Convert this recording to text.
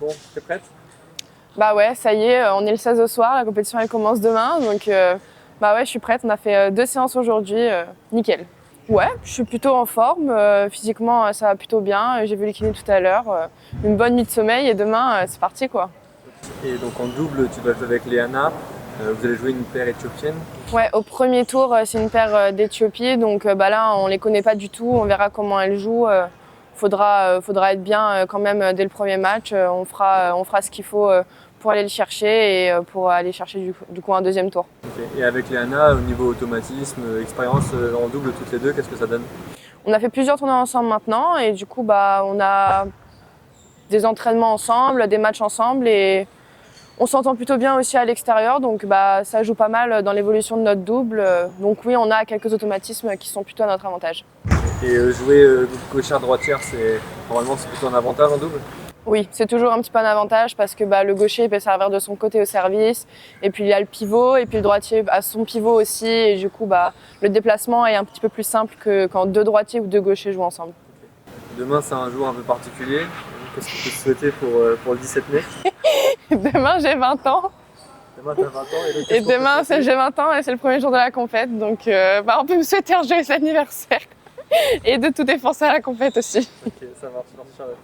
Bon, t'es prête? Bah ouais, ça y est, on est le 16 au soir, la compétition elle commence demain, donc bah ouais, je suis prête. On a fait 2 séances aujourd'hui, nickel. Ouais, je suis plutôt en forme, physiquement ça va plutôt bien, j'ai vu les kinés tout à l'heure, une bonne nuit de sommeil et demain c'est parti quoi. Et donc en double, tu vas jouer avec Léana. Vous allez jouer une paire éthiopienne. Ouais, au premier tour c'est une paire d'Éthiopie, donc bah là on les connaît pas du tout, on verra comment elles jouent. Faudra être bien quand même dès le premier match, on fera ce qu'il faut pour aller le chercher et pour aller chercher du coup un deuxième tour. Ok. Et avec Léana, au niveau automatisme, expérience en double toutes les deux, qu'est-ce que ça donne? On a fait plusieurs tournois ensemble maintenant et du coup bah on a des entraînements ensemble, des matchs ensemble et on s'entend plutôt bien aussi à l'extérieur, donc bah ça joue pas mal dans l'évolution de notre double. Donc oui, on a quelques automatismes qui sont plutôt à notre avantage. Et jouer gauchère-droitière, normalement c'est plutôt un avantage en double? Oui, c'est toujours un petit peu un avantage parce que bah, le gaucher peut servir de son côté au service et puis il y a le pivot et puis le droitier a son pivot aussi et du coup bah, le déplacement est un petit peu plus simple que quand deux droitiers ou deux gauchers jouent ensemble. Demain c'est un jour un peu particulier. Qu'est-ce que tu peux te souhaiter pour le 17 mai? Demain j'ai 20 ans Demain t'as 20 ans et demain j'ai 20 ans et c'est le premier jour de la compète, donc bah, on peut me souhaiter un joyeux anniversaire et de tout défoncer à la compète aussi. Ok, ça marche, merci Charlotte.